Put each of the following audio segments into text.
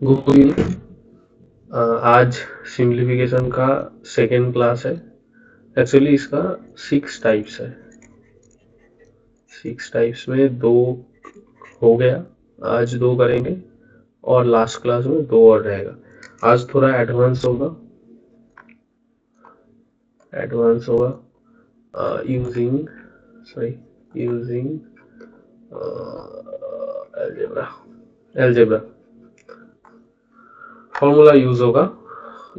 Good evening. आज simplification का second class है। एक्चुअली इसका 6 टाइप्स है। 6 टाइप्स में 2 हो गया, आज 2 करेंगे और लास्ट क्लास में 2 और रहेगा। आज थोड़ा एडवांस होगा using using algebra formula use होगा।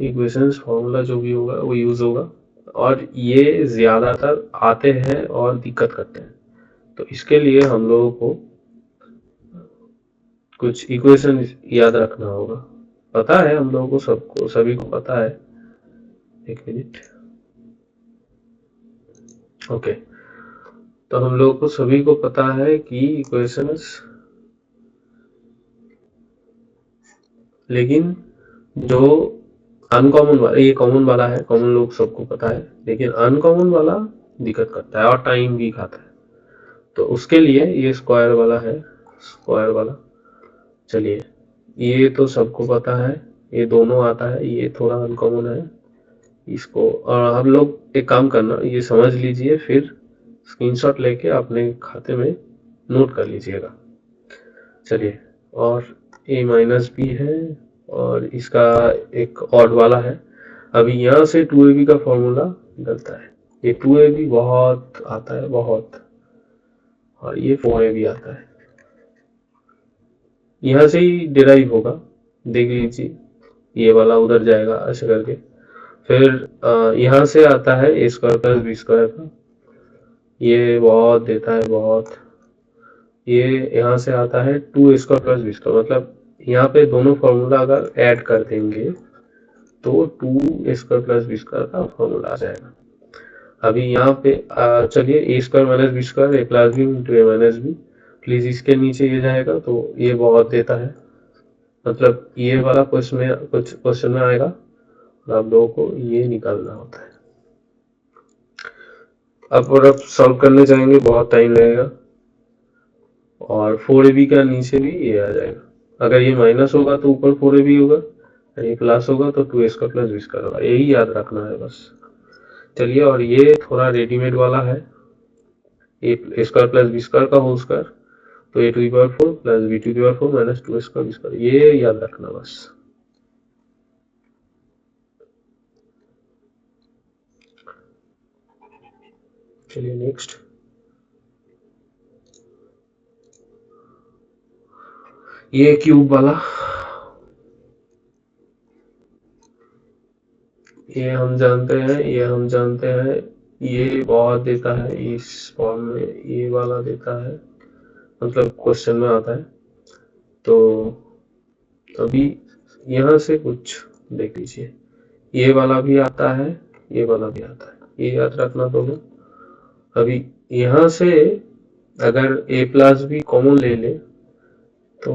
इक्वेशंस फॉर्मूला जो भी होगा वो यूज होगा, और ये ज्यादातर आते हैं और दिक्कत करते हैं। तो इसके लिए हम लोगों को कुछ इक्वेशन याद रखना होगा। पता है हम लोगों को, सबको सभी को पता है। एक मिनट। ओके, तो हम लोगों को सभी को पता है कि इक्वेशंस, लेकिन जो अनकॉमन वाला, ये कॉमन वाला है, कॉमन लोग सबको पता है, लेकिन अनकॉमन वाला दिक्कत करता है और टाइम भी खाता है। तो उसके लिए ये स्क्वायर वाला है, स्क्वायर वाला। चलिए, ये तो सबको पता है, ये दोनों आता है, ये थोड़ा अनकॉमन है। इसको और हम लोग एक काम करना, ये समझ लीजिए, फिर स्क्रीनशॉट लेके अपने खाते में नोट कर लीजिएगा। चलिए, और a माइनस बी है, और इसका एक ऑड वाला है। अभी यहाँ से 2ab का फॉर्मूला निकलता है। ये 2ab बहुत आता है, बहुत, और ये 4ab आता है। यहाँ से ही डिराइव होगा, देख लीजिए। ये वाला उधर जाएगा ऐसे करके। फिर यहाँ से आता है A square plus B square का, ये बहुत देता है, बहुत। ये यहाँ से आता है 2a² प्लस बी स्क्वायर, मतलब यहाँ पे दोनों फॉर्मूला अगर ऐड कर देंगे तो 2a² प्लस बी स्क्वायर का फॉर्मूला आ जाएगा। अभी यहाँ पे चलिए, a² minus B square A plus B into A minus B, please इसके नीचे ये जाएगा, तो ये बहुत देता है, मतलब ये वाला कुछ क्वेश्चन में आएगा, और आप लोगों को ये निकालना होता है। अब और अब सॉल्व करने जाएंगे, बहुत टाइम लगेगा, और 4ab का नीचे भी ये आ जाएगा। अगर ये माइनस होगा तो ऊपर 4ab होगा, और ये प्लस होगा तो 2a² प्लस बी स्क्वायर होगा। यही याद रखना है बस। चलिए, और ये थोड़ा रेडीमेड वाला है, A square plus B square का होल स्क्वायर, तो A to the power 4 plus B to the power 4 minus 2a² B square, ये याद रखना बस। चलिए नेक्स्ट, ये क्यूब वाला, ये हम जानते हैं, ये बहुत देता है इस फॉर्म में, ये वाला देता है, मतलब क्वेश्चन में आता है। तो अभी यहाँ से कुछ देख लीजिए, ये वाला भी आता है, ये वाला भी आता है, ये याद रखना दोनों। अभी यहाँ से अगर a प्लस बी कॉमन ले ले तो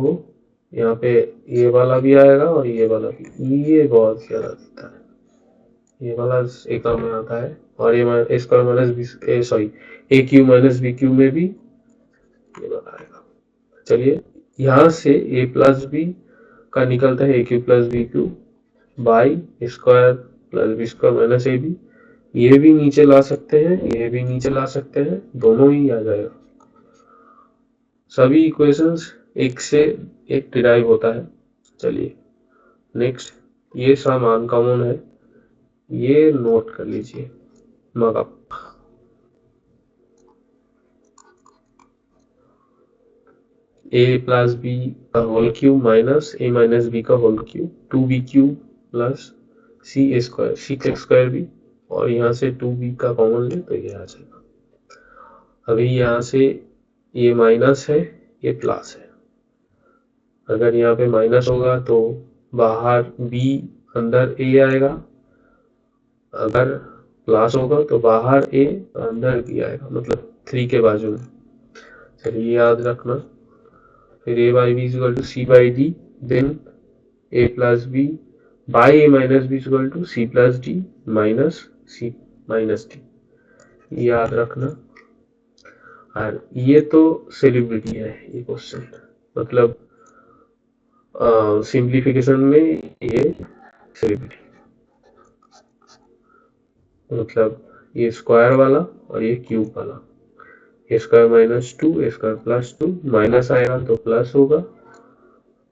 यहाँ पे ये वाला भी आएगा और ये वाला भी, ये बहुत ज्यादा देता है, ये वाला एक में आता है, और ये स्क्वायर माइनस बी, सॉरी, ए क्यू माइनस बी क्यू में भी ये वाला आएगा। चलिए, यहाँ से a प्लस बी का निकलता है A cube plus B cube by square plus B square minus A B, ये भी नीचे ला सकते हैं, ये भी नीचे ला सकते हैं, दोनों ही आ जाएगा। सभी इक्वेशंस एक से एक डिराइव होता है। चलिए नेक्स्ट, ये सम अनकॉमन है, ये नोट कर लीजिए, मगअप। ए प्लस बी का whole cube minus A minus B का whole cube, 2b cube plus C A square, C square भी, और यहाँ से 2b का कॉमन ले तो ये आ जाएगा। अभी यहाँ से ये माइनस है, ये प्लस है, अगर यहाँ पे माइनस होगा तो बाहर b, अंदर a आएगा, अगर प्लस होगा तो बाहर a, अंदर b आएगा, मतलब 3 के बाजू में। चलिए याद रखना। फिर a by B equal to C by D, then a plus B by A minus B equal to C plus D minus C minus D, याद रखना। और ये तो सेलिब्रिटी है ये क्वेश्चन, मतलब सिंप्लीफिकेशन में ये सेलिब्रिटी, मतलब ये स्क्वायर वाला और ये क्यूब वाला, ए square minus two, A square plus two, minus आएगा तो प्लस होगा,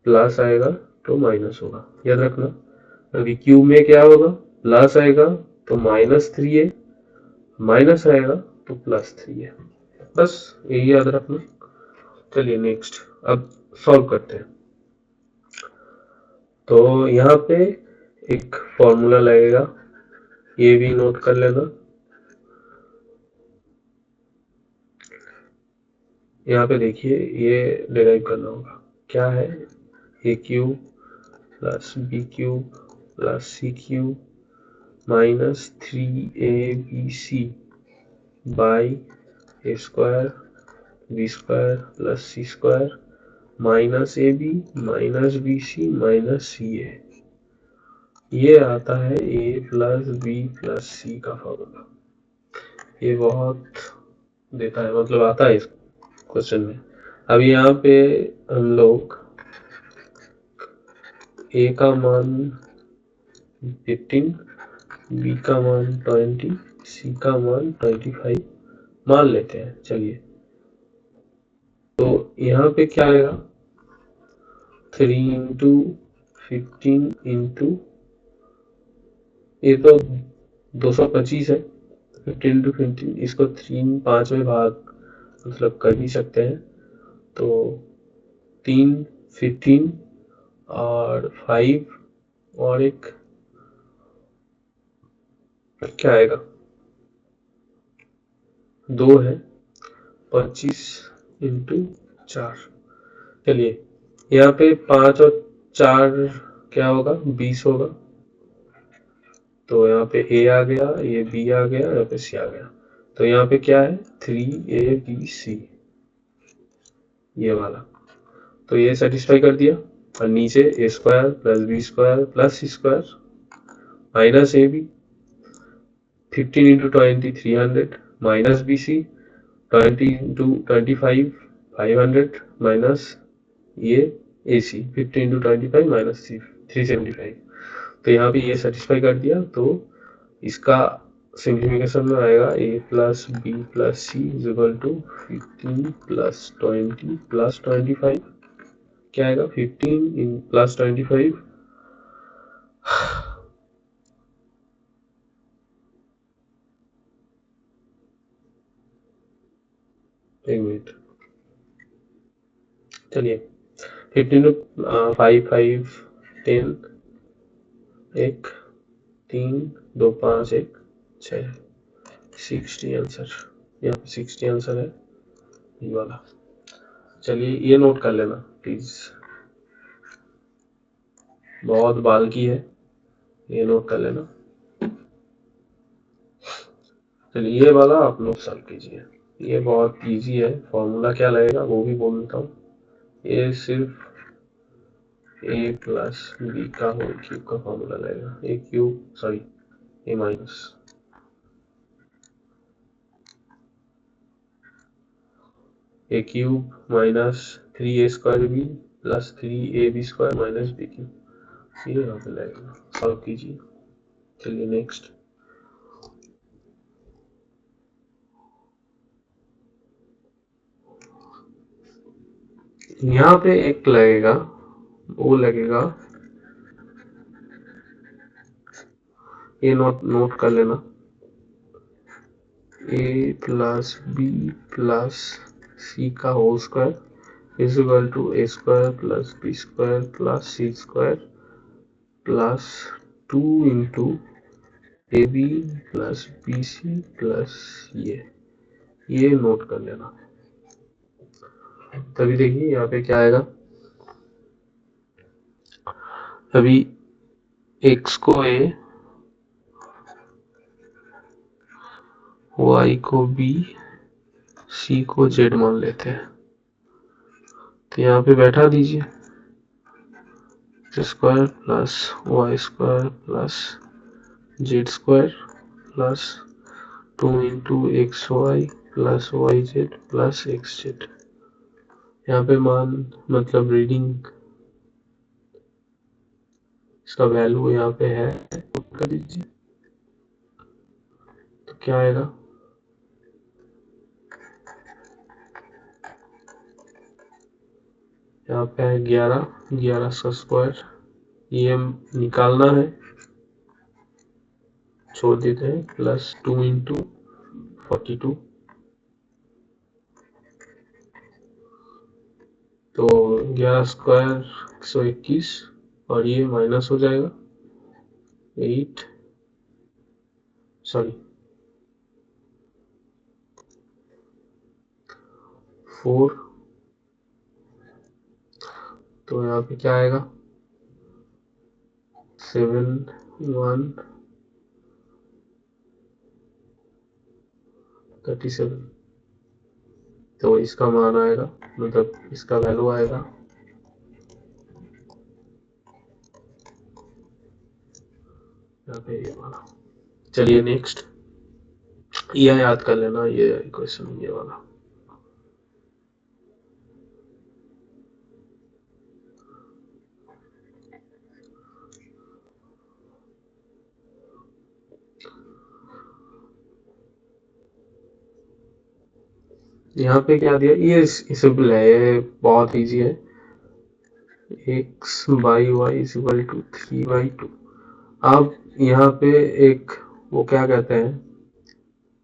प्लस आएगा तो माइनस होगा, याद रखना। अभी क्यूब में क्या होगा, प्लस आएगा तो माइनस थ्री है, माइनस आएगा तो प्लस थ्री है, बस यही याद रखना। चलिए नेक्स्ट, अब सॉल्व करते हैं। तो यहाँ पे एक फॉर्मूला लगेगा, ये भी नोट कर लेना। यहाँ पे देखिए ये डिराइव करना होगा, क्या है, A cube plus B cube plus C cube minus three A B C by A square B square plus C square minus A B minus B C minus C A. ये आता है A plus B plus C का formula. ये बहुत देता है, मतलब आता है इस क्वेश्चन में। अब यहाँ पे हम लोग ए का मान 15, बी का मान 20, सी का मान 25 मान लेते हैं। चलिए, तो यहाँ पे क्या आएगा, 3 इंटू 15 इंटू, ये तो 225 है, 15 इंटू 15, इसको 3 5 में भाग मतलब कर भी सकते हैं। तो 3 15 और 5 और एक क्या आएगा, 2 है, 25 इंटू 4। चलिए, यहाँ पे 5 और 4 क्या होगा, 20 होगा। तो यहाँ पे ए आ गया, ये बी आ गया, यहाँ पे सी आ गया। तो यहाँ पे क्या है, 3 A B C, ये वाला। तो ये सेटिस्फाई कर दिया। और नीचे A square plus B square plus C square minus A B, 15 into 20 300 minus B C, 20 into 25 500 minus ये ए सी, 15 इंटू 25 माइनस 375। तो यहाँ पे ये सेटिस्फाई कर दिया। तो इसका सिंप्लीफिकेशन में आएगा A plus B plus C is equal to 15 plus 20 plus 25, क्या आएगा, 15 इन प्लस 25, एक मिनट, चलिए, 15 5 5 10, एक 3 2 5 1 6, 60 आंसर, यहाँ पे 60 आंसर है ये वाला। चलिए ये नोट कर लेना प्लीज, बहुत बाल्की है, ये नोट कर लेना। चलिए ये वाला आप लोग सॉल्व कीजिए, ये बहुत इजी है। फॉर्मूला क्या लगेगा वो भी बोल देता हूँ, ये सिर्फ ए प्लस बी का होल क्यूब का फॉर्मूला लगेगा, A cube sorry A minus A cube minus 3A square B plus 3AB square minus B cube, ये यहाँ पे लगेगा, सॉल्व कीजिए। चलिए नेक्स्ट, यहाँ पे एक लगेगा, वो लगेगा, ये नोट कर लेना, A plus B plus C का whole square is equal to A square plus B square plus C square plus 2 into A B plus B C plus ये नोट कर लेना। तभी देखिए यहाँ पे क्या आएगा, अभी x को a, y को b, c को z मान लेते हैं। तो यहाँ पे बैठा दीजिए, square plus Y square plus Z square plus 2 into X Y plus Y Z plus X Z. यहाँ पे मान मतलब रीडिंग इसका वैल्यू यहाँ पे है, पुट कर दीजिए तो क्या आएगा, यहाँ पे है 11, 11 का स्क्वायर, ये निकालना है, छोड़ देते हैं, प्लस 2 इंटू 42, तो 11 स्क्वायर 121, और ये माइनस हो जाएगा 8, सॉरी 4, तो यहाँ पे क्या आएगा 7 1 37, तो इसका मान आएगा, मतलब इसका वैल्यू आएगा यहाँ पे ये वाला। चलिए नेक्स्ट, ये याद कर लेना, ये क्वेश्चन ये वाला। यहाँ पे क्या दिया, ये सिंपल है, ये बहुत इजी है, x by Y is equal to 3/2। अब यहाँ पे एक वो क्या कहते हैं,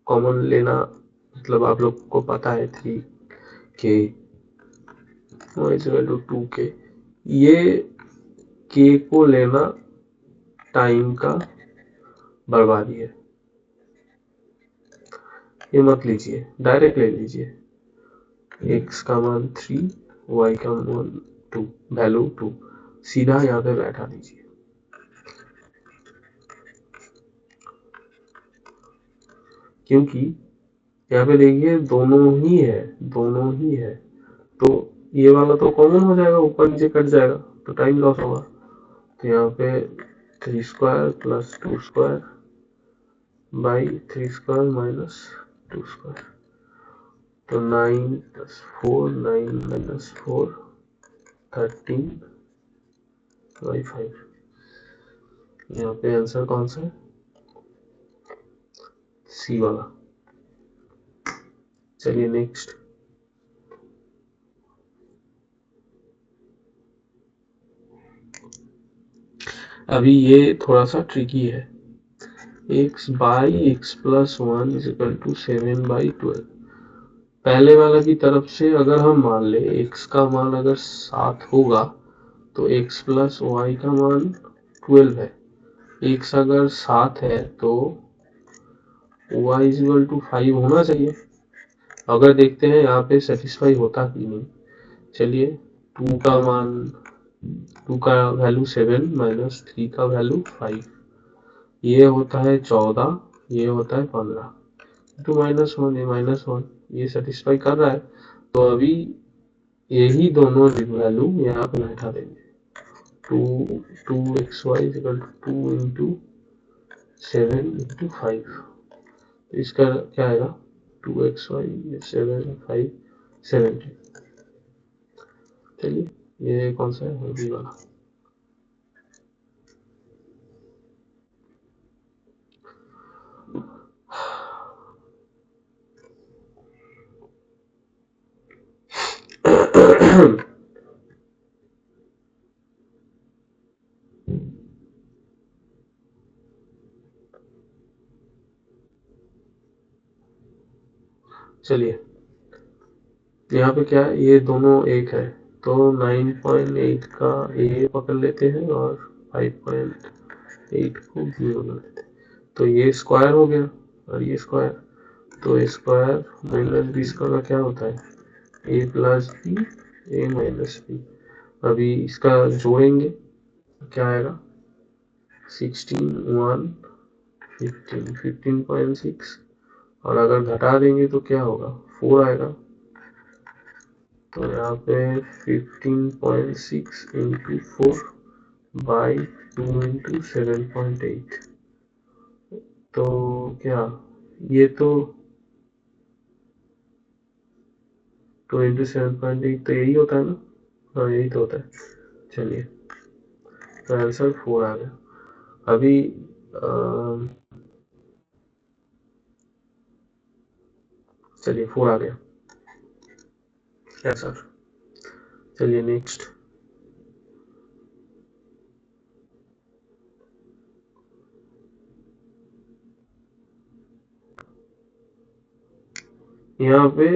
कॉमन लेना, मतलब आप लोग को पता है 3k is equal to 2k, ये k को लेना टाइम का बर्बादी है, ये मत लीजिए, डायरेक्ट ले लीजिए, x का मान 3, y का मान 2, वैल्यू 2, सीधा यहाँ पे बैठा दीजिए। क्योंकि यहाँ पे देखिए दोनों ही है, तो ये वाला तो कॉमन हो जाएगा, ऊपर नीचे कट जाएगा, तो टाइम लॉस होगा। तो यहाँ पे 3 square plus 2 square by 3 square minus 2 square, तो 9 प्लस 4, 9 माइनस 4, 13 बाई 5। यहाँ पे आंसर कौन सा है, सी वाला। चलिए नेक्स्ट, अभी ये थोड़ा सा ट्रिकी है, x by X plus 1 is equal to 7/12। पहले वाला की तरफ से अगर हम मान ले x का मान अगर 7 होगा तो x प्लस वाई का मान 12 है, x अगर 7 है तो y इज इक्वल टू 5 होना चाहिए। अगर देखते हैं यहाँ पे सेटिस्फाई होता कि नहीं। चलिए 2 का मान, 2 का वैल्यू 7 माइनस 3 का वैल्यू 5, ये होता है 14, ये होता है 15, 2 -1 ये -1, ये सेटिस्फाई कर रहा है, तो अभी यही दोनों वैल्यू यहाँ पे बैठा देंगे, 2xy equal to 2 into 7 into 5, इसका क्या आएगा 2xy 7 5 70। चलिए ये कौन सा है, बी वाला। चलिए यहाँ पे क्या है, ये दोनों एक है, तो 9.8 का ए पकड़ लेते हैं और 5.8 को बी बना लेते हैं, तो ये स्क्वायर हो गया और ये स्क्वायर, तो स्क्वायर माइनस बी स्क्वायर का क्या होता है, A plus B A minus B. अभी इसका जोड़ेंगे क्या आएगा 16 1 15 15.6, और अगर घटा देंगे तो क्या होगा 4 आएगा, तो यहाँ पे 15.6 इंटू 4 बाई 2 इंटू 7.8, तो क्या ये तो 2 इंटू 7.8 तो यही होता है ना, हाँ यही तो होता है। चलिए तो आंसर 4 आ गया। अभी चलिए 4 आ गया आंसर। चलिए नेक्स्ट। यहाँ पे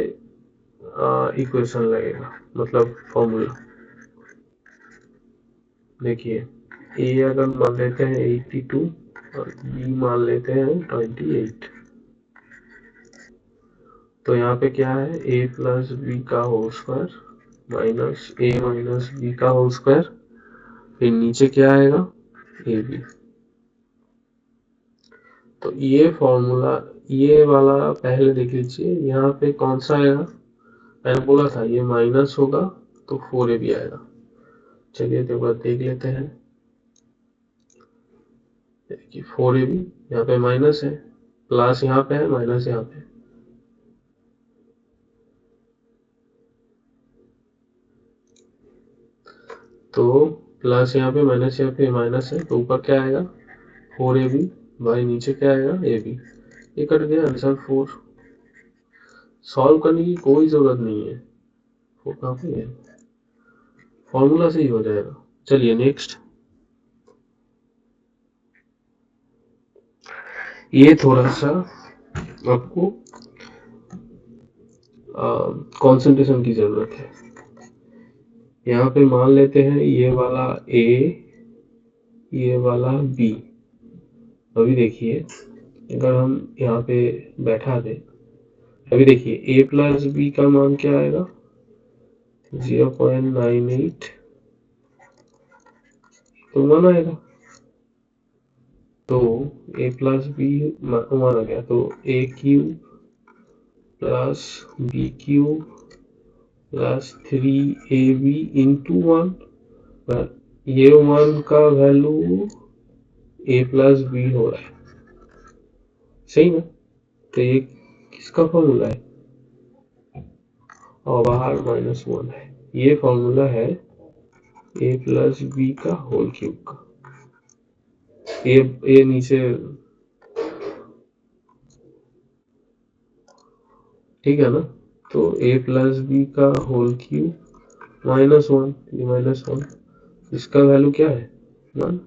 इक्वेशन लगेगा, मतलब फॉर्मूला। देखिए ए अगर मान लेते हैं 82 और बी मान लेते हैं 28, तो यहाँ पे क्या है, ए प्लस बी का whole square minus A minus B का होल स्क्वायर, फिर नीचे क्या आएगा, ए बी। तो ये फॉर्मूला, ये वाला पहले देख लीजिए, यहाँ पे कौन सा आएगा, मैंने बोला था ये माइनस होगा तो 4ab आएगा। चलिए तो एक बार देख लेते हैं। देखिए 4ab यहाँ पे माइनस है, प्लस यहाँ पे है, माइनस यहाँ पे। तो प्लस यहाँ पे माइनस यहाँ पे माइनस है, तो ऊपर क्या आएगा 4ab भाई, नीचे क्या आएगा ab। ये कट गया, आंसर 4। सॉल्व करने की कोई जरूरत नहीं है, वो काफी है, फॉर्मूला से ही हो जाएगा। चलिए नेक्स्ट। ये थोड़ा सा आपको कंसंट्रेशन की जरूरत है। यहाँ पे मान लेते हैं ये वाला ए, ये वाला बी। अभी देखिए अगर हम यहाँ पे बैठा दे, अभी देखिए ए प्लस बी का मान क्या आएगा, 0.98 तो 1 आएगा। तो ए प्लस बी 1 आ गया, तो A cube plus B cube plus 3ab into 1। ये 1 का वैल्यू ए प्लस बी हो रहा है, सही ना। तो ये किसका फॉर्मूला है, और बाहर -1 है। ये फॉर्मूला है ए प्लस बी का होल क्यूब का। ये नीचे, ठीक है ना। तो ए प्लस बी का होल क्यूब -1, ये -1, इसका वैल्यू क्या है 1,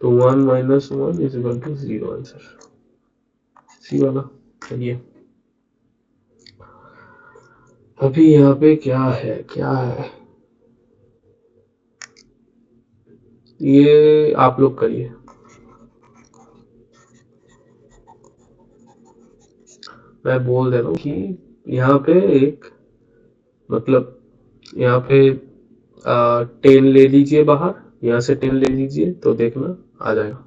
तो 1 - 1 is equal to 0, answer C वाला। चलिए अभी यहाँ पे क्या है, क्या है ये आप लोग करिए। मैं बोल दे रहा हूँ कि यहाँ पे एक, मतलब यहाँ पे 10 ले लीजिए बाहर, यहाँ से 10 ले लीजिए तो देखना आ जाएगा।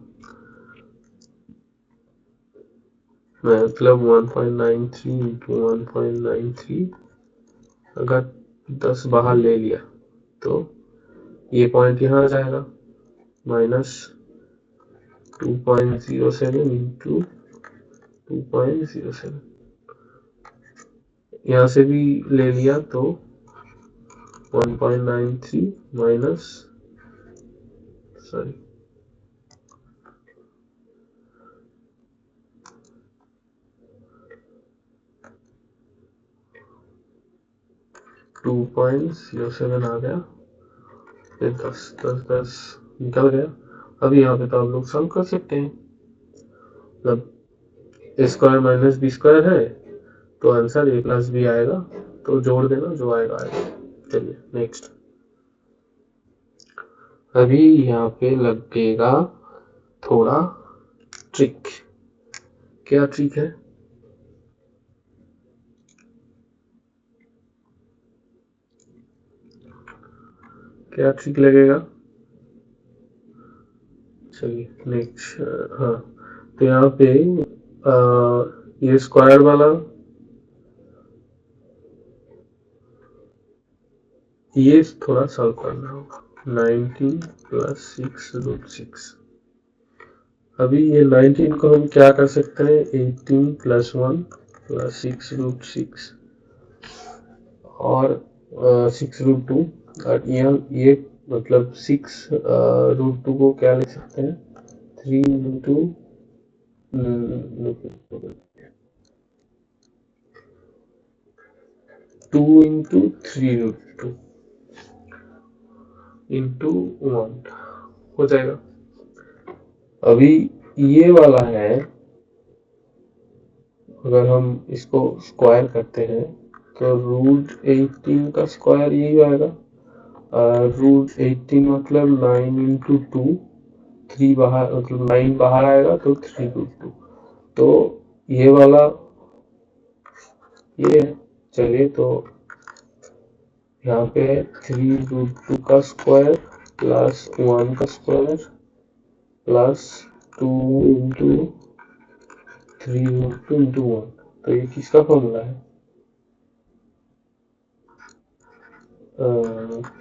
मतलब 1.93 इंटू 1.93, अगर 10 बाहर ले लिया तो ये पॉइंट यहाँ आ जाएगा, -2.07 इंटू 2.07। यहाँ से भी ले लिया तो 1.93 माइनस, सॉरी 2.07 आ गया, फिर 10 निकल गया। अभी यहाँ पे तो आप लोग सॉल्व कर सकते हैं, मतलब ए स्क्वायर माइनस बी स्क्वायर है, तो आंसर ए प्लस बी आएगा, तो जोड़ देना, जो आएगा आएगा। चलिए नेक्स्ट। अभी यहाँ पे लगेगा थोड़ा ट्रिक। क्या ट्रिक है, क्या ट्रिक लगेगा, चलिए नेक्स्ट। हाँ, तो यहाँ पे ये स्क्वायर वाला, ये थोड़ा सॉल्व करना होगा। 19 + 6√6। अभी ये 19 को हम क्या कर सकते हैं, 18 + 1 + 6√6 और 6√2, और ये मतलब 6√2 को क्या लिख सकते हैं, 3 इंटू 2 इंटू 3√2 इंटू 1 हो जाएगा। अभी ये वाला है, अगर हम इसको स्क्वायर करते हैं तो √18 का स्क्वायर यही आएगा। √18 मतलब 9 इंटू 2, 3 बाहर मतलब 9 बाहर आएगा तो 3√2, तो ये वाला ये है। चलिए तो यहाँ पे 3√2 का स्क्वायर प्लस 1 का स्क्वायर प्लस 2 इंटू 3√2 इंटू 1, तो ये किसका फॉर्मूला है,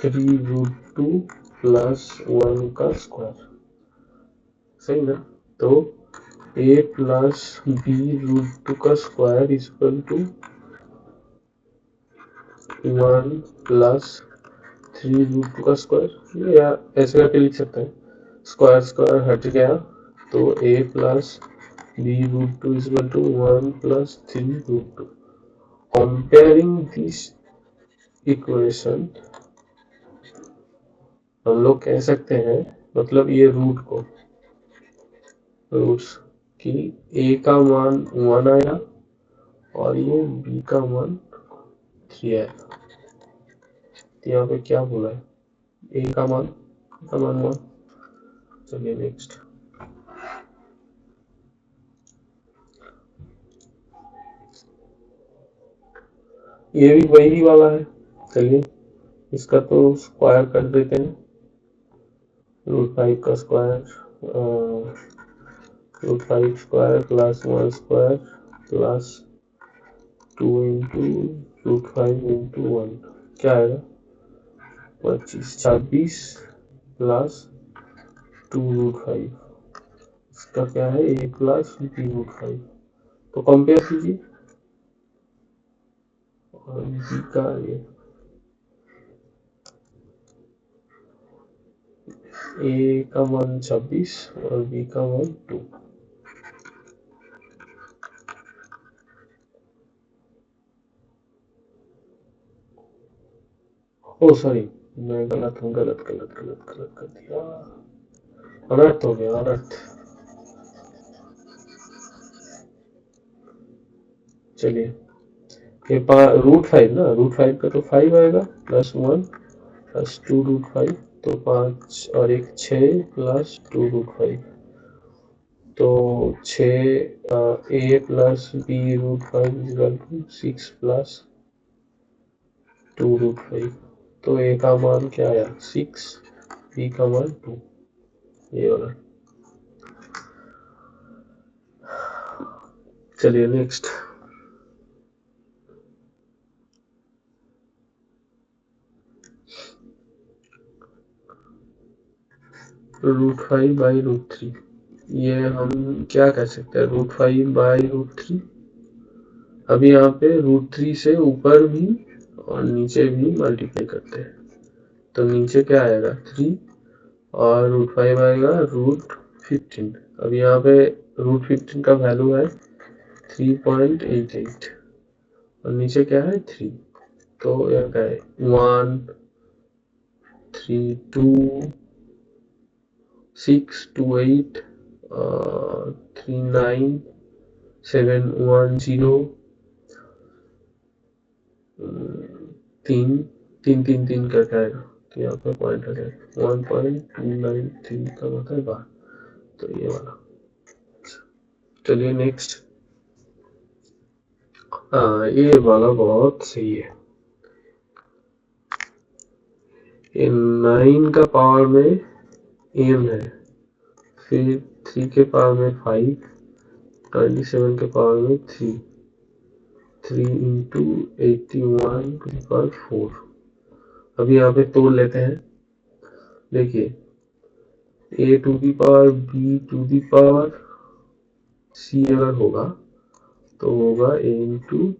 3√2 प्लस 1 का स्क्वायर, सही ना। तो a प्लस b√2 का square is equal to 1 plus 3√2 का स्क्वायर, या ऐसे करके लिख सकते हैं, स्क्वायर स्क्वायर हट गया तो a plus b√2 is equal to 1 plus 3√2। Comparing this equation हम लोग कह सकते हैं, मतलब ये रूट्स की a का मान 1 आया और ये b का मान 3 आया, तो यहाँ पे क्या बोला है, a का मान 1। चलिए नेक्स्ट, ये भी वही वाला है। चलिए इसका तो स्क्वायर कर देते हैं, √5 का square, √5 square plus 1 square plus 2 into √5 into 1, क्या आएगा 26 प्लस 2√5, इसका क्या है a प्लस b√5, तो कंपेयर कीजिए, और b का ये a का मान 26 और b का मान 2। ओ सॉरी, मैं गलत कर दिया, अनर्थ हो गया, अनर्थ। चलिए ये √5 ना, √5 का तो 5 आएगा प्लस 1 प्लस 2√5, तो 5 और 1 6 प्लस 2√5, तो 6 a plus b√5 equal to 6 plus 2√5, तो a का मान क्या आया 6, b का मान 2, ये वाला। चलिए नेक्स्ट, √5 बाई √3, ये हम क्या कर सकते हैं, √5 बाई √3, अभी यहाँ पे √3 से ऊपर भी और नीचे भी मल्टीप्लाई करते हैं, तो नीचे क्या आएगा 3 और √5 आएगा √15, अब यहाँ पे √15 का वैल्यू है 3.88 और नीचे क्या है 3, तो यहाँ क्या है 1 3 2 6 2 8 3 9 7 1 0 3 करके आएगा, तो यहाँ पे पॉइंट आ जाएगा 1.293 का मतलब बार, तो ये वाला। चलिए नेक्स्ट, हाँ ये वाला बहुत सही है, ये 9 का पावर में m है, फिर 3 के पावर में 5, 27 के पावर में 3 इंटू 81 टू द पावर 4। अभी यहाँ पे तोड़ लेते हैं, देखिए a to the power b to the power c अगर होगा तो होगा a इंटू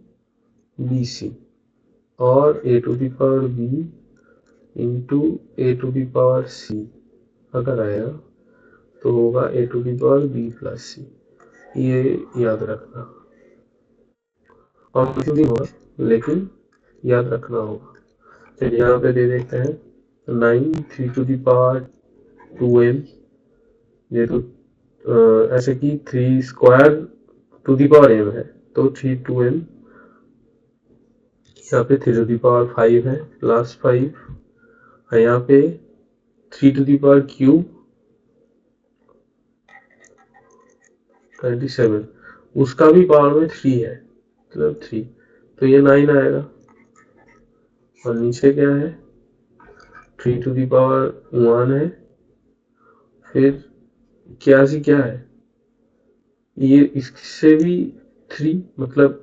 बी सी, और a to the power b into A to the power C अगर आया तो होगा A to the power B plus C. ये याद रखना, और कंफ्यूजिंग होगा लेकिन याद रखना होगा। चलिए यहाँ पे दे देते हैं 9 3 टू दी पावर 2m, ये तो ऐसे कि 3 square to the power m है तो 3 2m, यहाँ पे 3 टू दी पावर 5 है प्लस 5, यहाँ पे 3 टू दी पावर क्यूब 27, उसका भी पावर में 3 है मतलब 3, तो ये 9 आएगा। और नीचे क्या है 3 टू दी पावर 1 है, फिर क्या सी क्या है ये, इससे भी 3 मतलब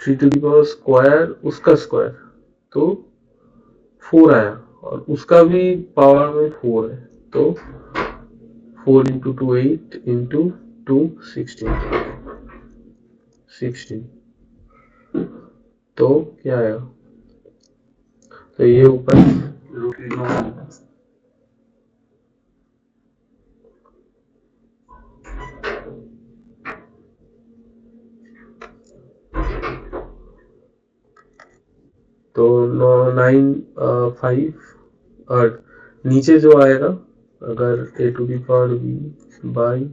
3 टू दी पावर स्क्वायर उसका स्क्वायर तो 4 आया, और उसका भी पावर में 4 है तो 4 इंटू 2 8 इंटू 2 16, तो क्या आया, तो ये ऊपर तो 9 5 और नीचे जो आएगा अगर A to the power B by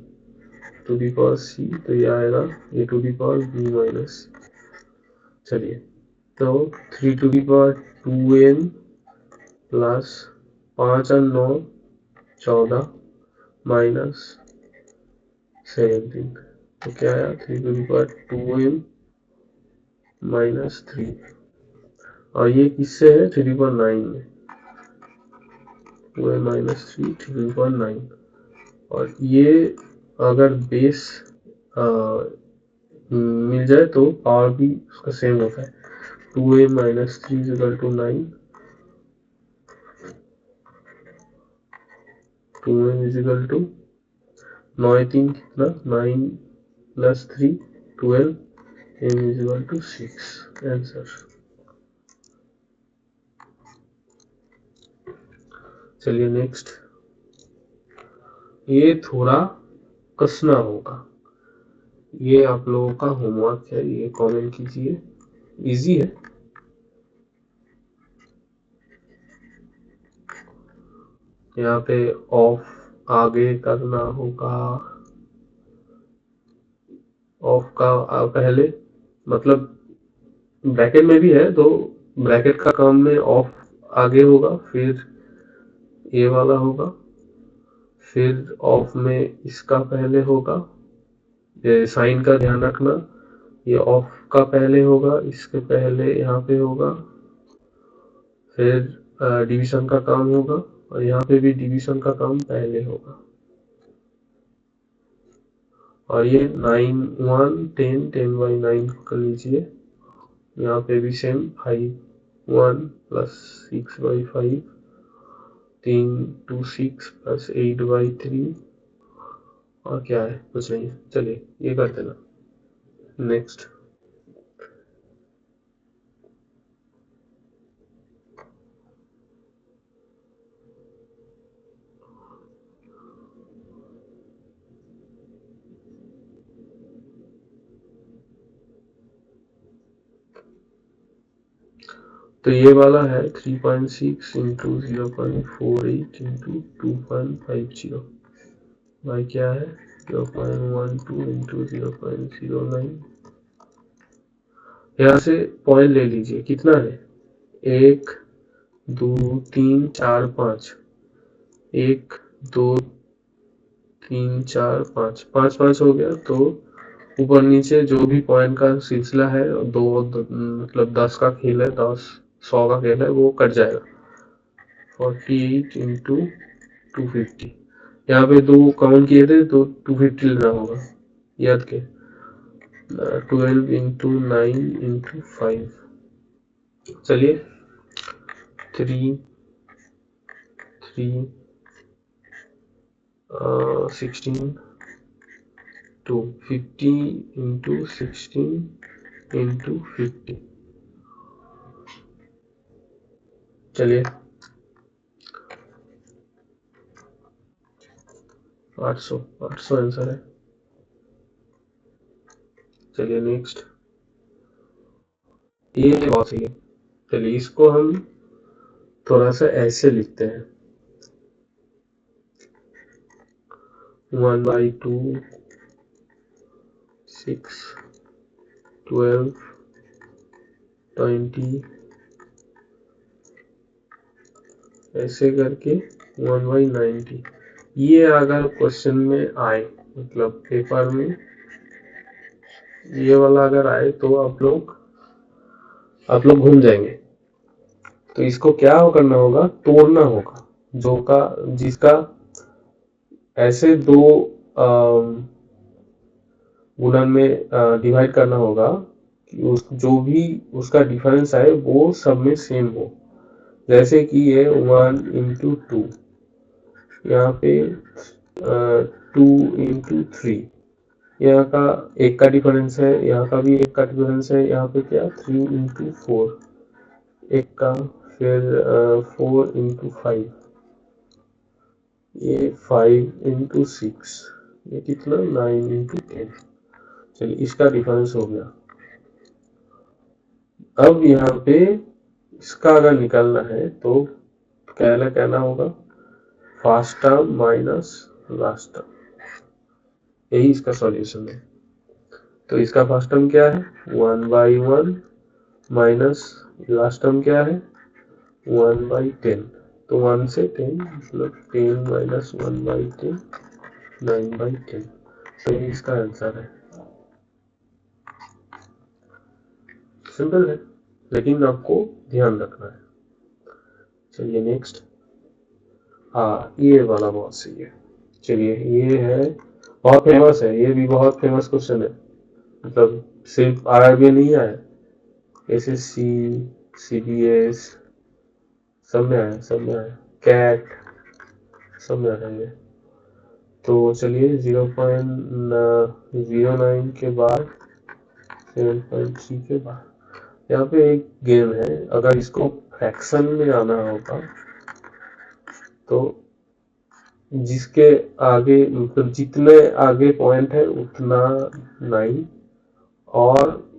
to the power C तो ये आएगा A to the power B minus. चलिए तो 3 to the power 2m plus 5 और 9 14 माइनस 17, तो क्या आया 3 to the power 2m minus 3, और ये किससे है 3 टू दी पावर 9 में, 2m minus 3 3 to the power 9, और ये अगर बेस मिल जाए तो पावर भी उसका सेम होता है, 2m minus 3 is equal to 9, 2m is equal to 9 3 कितना 9 plus 3 12, m is equal to 6, answer. चलिए नेक्स्ट, ये थोड़ा कसना होगा, ये आप लोगों का होमवर्क है, ये कमेंट कीजिए, इजी है। यहाँ पे ऑफ आगे करना होगा, ऑफ का पहले मतलब ब्रैकेट में भी है तो ब्रैकेट का काम में ऑफ आगे होगा, फिर ये वाला होगा, फिर ऑफ में इसका पहले होगा, ये साइन का ध्यान रखना, ये ऑफ का पहले होगा, इसके पहले यहाँ पे होगा, फिर डिवीजन का काम होगा, और यहाँ पे भी डिवीजन का काम पहले होगा। और ये 9 1 10 10 बाई 9 कर लीजिए, यहाँ पे भी same 5 1 plus 6 by 5 3 2 6 plus 8 by 3, और क्या है कुछ नहीं, चलिए ये कर देना। नेक्स्ट, तो ये वाला है 3.6 इंटू 0.48 इंटू 2.50 भाई, क्या है 0.12 इंटू 0.09, यहाँ से पॉइंट ले लीजिए, कितना है 1 2 3 4 5, 1 2 3 4 5 5 5 हो गया, तो ऊपर नीचे जो भी पॉइंट का सिलसिला है मतलब 10 का खेल है, 10 100 का खेल है, वो कट जाएगा। 48 इंटू 250, यहाँ पे 2 कॉमन किए थे तो 250 लेना होगा, याद के 12 इंटू 9 इंटू 5, चलिए 3 3 16 2 50 इंटू 16 इंटू 50, चलिए 800 आंसर है। चलिए नेक्स्ट, ये बहुत सही है। चलिए इसको हम थोड़ा सा ऐसे लिखते हैं, 1/2 6 12 20 ऐसे करके 1/90। ये अगर क्वेश्चन में आए, मतलब पेपर में ये वाला अगर आए तो आप लोग घूम जाएंगे। तो इसको क्या करना होगा, तोड़ना होगा, जो का जिसका ऐसे दो गुणन में डिवाइड करना होगा कि जो भी उसका डिफरेंस आए वो सब में सेम हो। जैसे कि ये 1/2, यहाँ पे 2/3, यहाँ का एक का डिफरेंस है, यहाँ का भी एक का डिफरेंस है, यहाँ पे क्या 3/4 एक का, फिर 4/5, ये 5/6, ये कितना 9/10। चलिए इसका डिफरेंस हो गया। अब यहाँ पे इसका अगर निकालना है तो क्या कहना होगा, first term minus last term, यही इसका सॉल्यूशन है। तो इसका फर्स्ट टर्म क्या है 1/1 माइनस लास्ट टर्म क्या है 1/10। तो 1 से 10 मतलब 10 माइनस 1/10 9/10। तो ये इसका आंसर है। सिंपल है, लेकिन आपको ध्यान रखना है। चलिए नेक्स्ट, ये वाला बहुत सही है। चलिए ये है, बहुत फेमस है, ये भी बहुत फेमस क्वेश्चन है, मतलब सिर्फ आरआरबी नहीं आया, एसएससी सीबीएस सब में आया, कैट सब में आया ये। तो चलिए 0.09 के बाद 7.3 के बाद यहाँ पे एक गेम है, अगर इसको फ्रैक्शन में आना होगा तो जिसके आगे मतलब जितने आगे पॉइंट है उतना 9, और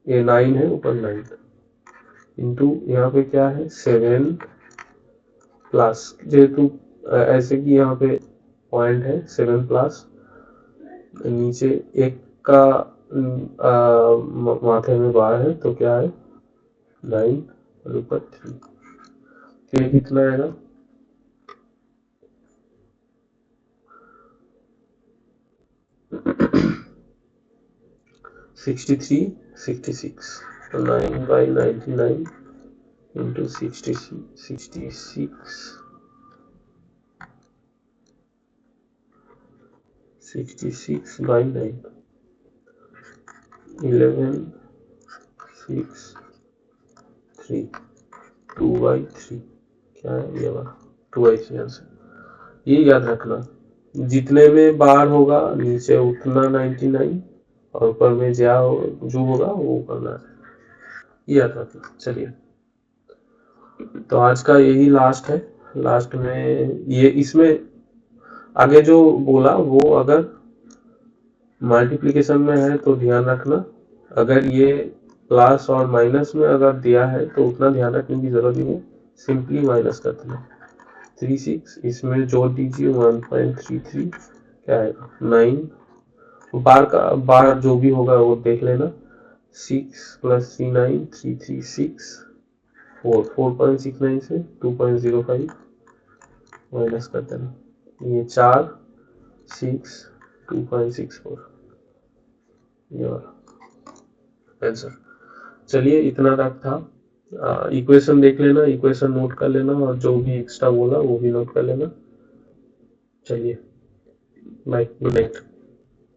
ये 9 है ऊपर 9 इंटू यहाँ पे क्या है 7 प्लस, जेहेतु ऐसे कि यहाँ पे पॉइंट है 7 प्लस, नीचे एक का माथे में बार है तो क्या है 9 और ऊपर 3, तो ये कितना आएगा 63 66। तो 9/99 into 66 66/9 11 6 3 2/3 क्या है ये वाला 2/3 आंसर। ये याद रखना, जितने में बार होगा नीचे उतना 99 और ऊपर में जो होगा वो करना है, याद रखना। चलिए तो आज का यही लास्ट है। लास्ट में ये इसमें आगे जो बोला वो अगर मल्टीप्लिकेशन में है तो ध्यान रखना, अगर ये प्लस और माइनस में अगर दिया है तो उतना ध्यान रखने की जरूरत नहीं है, सिंपली माइनस कर देना। 36 इसमें जोड़ दीजिए 1.33 क्या आएगा 9, बार जो भी होगा वो देख लेना, 6 + 3 9 336 4 4.69 से 2.05 माइनस कर देना, ये 4 6 2.64 ये वाला आंसर। चलिए इतना तक था। इक्वेशन देख लेना, इक्वेशन नोट कर लेना, और जो भी एक्स्ट्रा बोला वो भी नोट कर लेना। चलिए बाय, गुड नाइट।